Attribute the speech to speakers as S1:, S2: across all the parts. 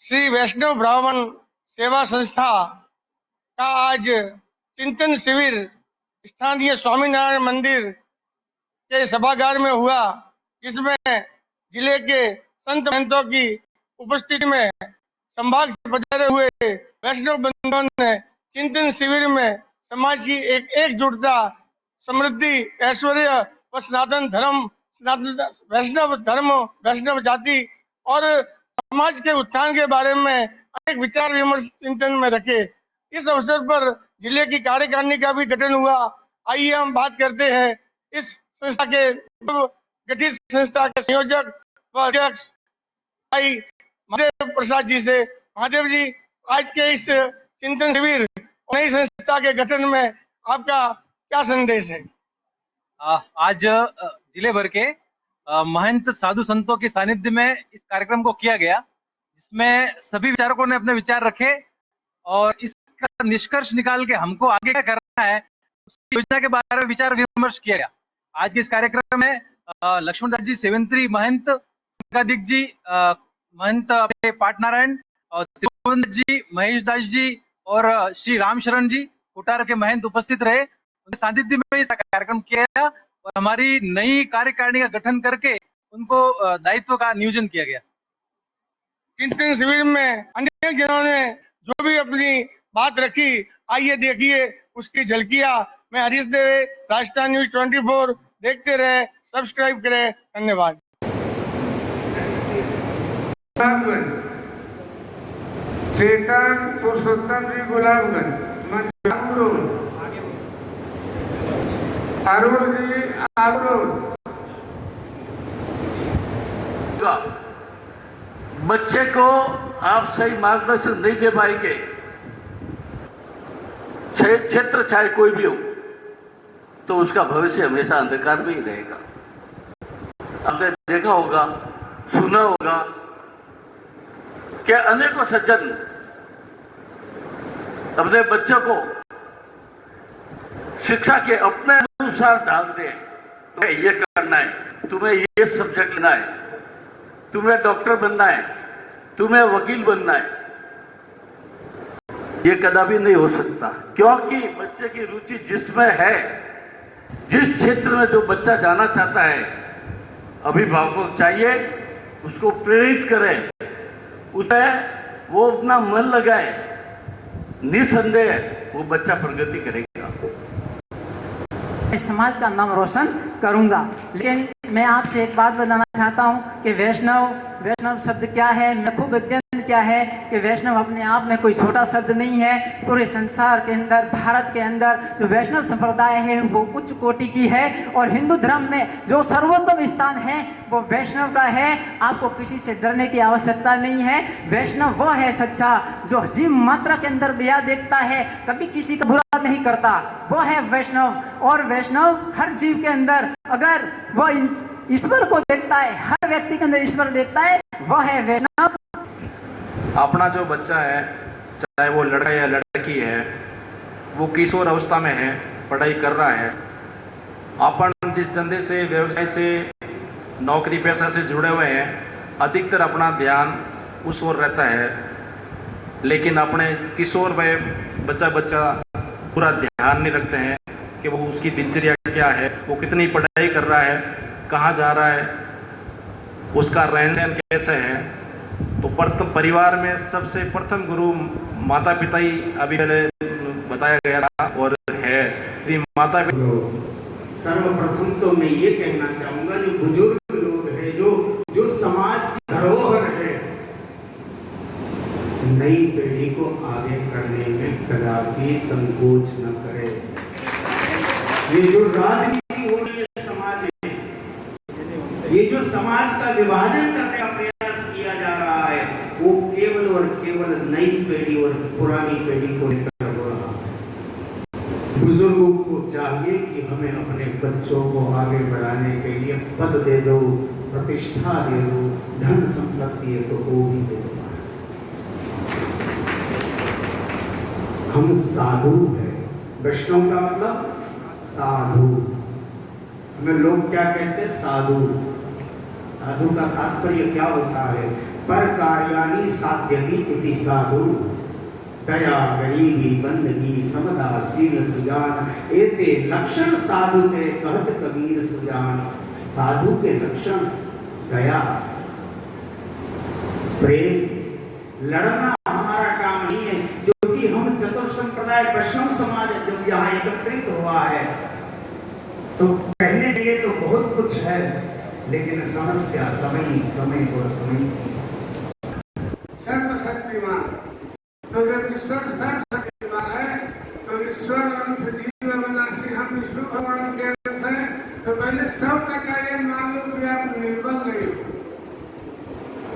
S1: श्री वैष्णव ब्राह्मण सेवा संस्था का आज चिंतन शिविर स्थानीय स्वामीनारायण मंदिर के सभागार में हुआ, जिसमें जिले के संत महंतों की उपस्थिति में संभाग से पधारे हुए वैष्णव बंधुओं ने चिंतन शिविर में समाज की एकजुटता, समृद्धि, ऐश्वर्य व सनातन धर्म, वैष्णव धर्म, वैष्णव जाति और समाज के उत्थान के बारे में अनेक विचार विमर्श चिंतन में रखे। इस अवसर पर जिले की कार्यकारिणी का भी गठन हुआ। आइए हम बात करते हैं इस संस्था के गठित संस्था के संयोजक व अध्यक्ष भाई महादेव प्रसाद जी से। महादेव जी, आज के इस चिंतन शिविर नई संस्था के गठन में आपका क्या संदेश है?
S2: आज जिले भर के महंत साधु संतों के सानिध्य में इस कार्यक्रम को किया गया, जिसमें सभी विचारकों ने अपने विचार रखे और इसका निष्कर्ष निकाल के हमको आगे क्या करना है उसकी योजना के बारे में विचार विमर्श किया गया। आज के इस कार्यक्रम में लक्ष्मणदास जी सेवेंत्री महंत, संकादिक जी महंत पाटनारायण और त्रिभुवन जी, महेश दास जी और श्री रामशरण जी कोटार के महंत उपस्थित रहे। उनके सानिध्य में इस कार्यक्रम किया गया और हमारी नई कार्यकारिणी का गठन करके उनको दायित्व का नियोजन किया गया।
S1: चिंतन शिविर में अनेक जनों ने जो भी अपनी बात रखी, आइए देखिए उसकी झलकियां। मैं हरीश देवे, राजस्थान न्यूज 24 देखते रहे, सब्सक्राइब करें। धन्यवाद।
S3: चेतन पुरुषोत्तम जी गुलाबगंज, अरुण जी आबरोड।
S4: बच्चे को आप सही मार्गदर्शन नहीं दे पाएंगे, क्षेत्र चाहे कोई भी हो, तो उसका भविष्य हमेशा अंधकार में ही रहेगा। आपने देखा होगा, सुना होगा कि अनेकों सज्जन अपने बच्चों को शिक्षा के अपने अनुसार डालते हैं। तुम्हें ये करना है, तुम्हें ये सब्जेक्ट लेना है, तुम्हें डॉक्टर बनना है, तुम्हें वकील बनना है। ये कदापि नहीं हो सकता, क्योंकि बच्चे की रुचि जिसमें है, जिस क्षेत्र में जो बच्चा जाना चाहता है, अभिभावकों को चाहिए उसको प्रेरित करें, उसमें वो अपना मन लगाए, निसंदेह वो बच्चा प्रगति करेगा।
S5: समाज का नाम रोशन करूंगा। लेकिन मैं आपसे एक बात बताना चाहता हूं कि वैष्णव शब्द क्या है, मैं खूब अध्ययन क्या है कि वैष्णव अपने आप में कोई छोटा शब्द नहीं है। पूरे संसार के अंदर, भारत के अंदर जो वैष्णव संप्रदाय है वो उच्च कोटि की है और हिंदू धर्म में जो सर्वोत्तम स्थान है वो वैष्णव का है। आपको किसी से डरने की आवश्यकता नहीं है। वैष्णव वो है सच्चा जो जीव मात्रा के अंदर दया देखता है, कभी किसी का बुरा नहीं करता, वो है वैष्णव। और वैष्णव हर जीव के अंदर अगर वो ईश्वर को देखता है, हर व्यक्ति के अंदर ईश्वर देखता है, वो है वैष्णव।
S6: अपना जो बच्चा है, चाहे वो लड़का या लड़की है, वो किशोर अवस्था में है, पढ़ाई कर रहा है, अपन जिस धंधे से, व्यवसाय से, नौकरी पेशा से जुड़े हुए हैं, अधिकतर अपना ध्यान उस ओर रहता है। लेकिन अपने किशोर वय बच्चा पूरा ध्यान नहीं रखते हैं कि वो उसकी दिनचर्या क्या है, वो कितनी पढ़ाई कर रहा है, कहाँ जा रहा है, उसका रहन सहन कैसा है। तो प्रथम परिवार में सबसे प्रथम गुरु माता पिता ही अभी पहले बताया गया था और है। माता
S7: सर्वप्रथम तो मैं ये कहना चाहूंगा, जो बुजुर्ग लोग हैं, जो समाज की धरोहर है, नई पीढ़ी को आगे करने में कदापि संकोच न करे। ये जो राजनीति हो रही है समाज में, ये जो समाज का विभाजन करने का प्रयास किया जा रहा है, वो केवल और केवल नई पीढ़ी और पुरानी पीढ़ी को लेकर हो रहा है। बुजुर्गों को चाहिए कि हमें अपने बच्चों को आगे बढ़ाने के लिए पद दे दो, प्रतिष्ठा दे दो, धन संपत्ति है तो वो भी दे दो। हम साधु हैं। वैष्णव का मतलब साधु। हमें लोग क्या कहते हैं? साधु। साधु का तात्पर्य क्या होता है? पर कार्याणि साध्यति इति साधु दया गरीबी बंदगी समदा सील सुजान एते लक्षण साधु के कहत कबीर सुजान। साधु के लक्षण दया, प्रेम। लड़ना हमारा काम नहीं है, जो कि हम चतुर संप्रदाय वैष्णव समाज जब यहाँ एकत्रित हुआ है तो कहने के लिए तो बहुत कुछ है, लेकिन समस्या समय और समय की।
S3: सर्वशक्तिमान, तो जब ईश्वर सर्वशक्तिमान है तो ईश्वर अंश जीव अविनाशी, हम विष्णु भगवान के अंश हैं, तो पहले 100% ये मान लो कि आप निर्बल नहीं हो।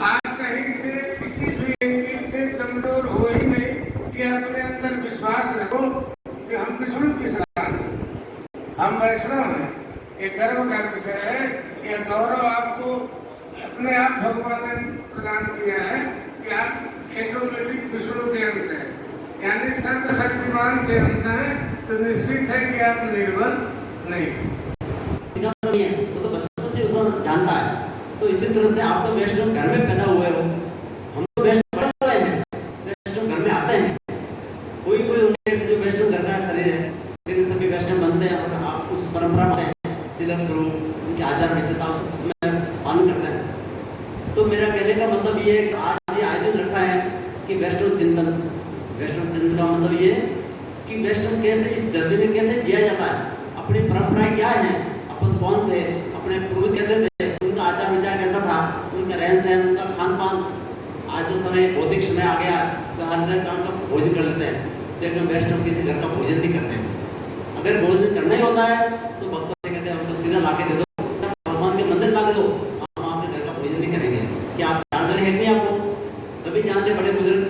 S3: आप कहीं से किसी भी एंगल से कमजोर हो ही नहीं कि अपने अंदर विश्वास रखो कि हम विष्णु की सलाह, हम वैष्णव हैं। ये गर्व का विषय है। यह गौरव आपको अपने आप भगवान ने प्रदान किया है कि आप ऑटोमेटिक विष्णु के अंश हैं, यानी सर्वशक्तिमान के अंश हैं, तो निश्चित है कि आप निर्बल नहीं।
S8: वो तो बचपन से उसको जानता है। तो इसी तरह से आप तो वैष्णव घर में पैदा हुए हो, हम तो वैष्णव बड़े हुए हैं, वैष्णव घर में आते हैं। कोई उनके से जो वैष्णव घर का शरीर है, लेकिन सभी वैष्णव बनते हैं और आप उस परंपरा में तिलक स्वरूप उनके आचार विधता उसमें पालन करते हैं। तो मेरा कहने का मतलब ये है कि आज ये आयोजन रखा है कि वैष्णव चिंतन का मतलब ये कि वैष्णव कैसे इस धरती में कैसे जिया जाता है, अपनी परंपराएं क्या है, अपन कौन थे, अपने पूर्वज कैसे थे, उनका आचार विचार कैसा था, उनका रहन सहन, उनका खान पान। आज तो समय भौतिक समय आ गया तो हर जगह का भोजन कर लेते हैं, लेकिन वैष्णव किसी घर का भोजन नहीं करते हैं। अगर भोजन करना ही होता है तो भक्तों से कहते हैं हमको सीधा ला के दे दो, भगवान के मंदिर ला के दो, हम आपके घर का भोजन नहीं करेंगे। क्या आप जानकारी है नहीं? आपको सभी जानते बड़े बुजुर्ग।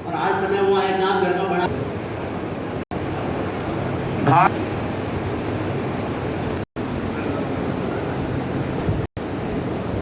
S8: और आज समय वो आया जहाँ घर का बड़ा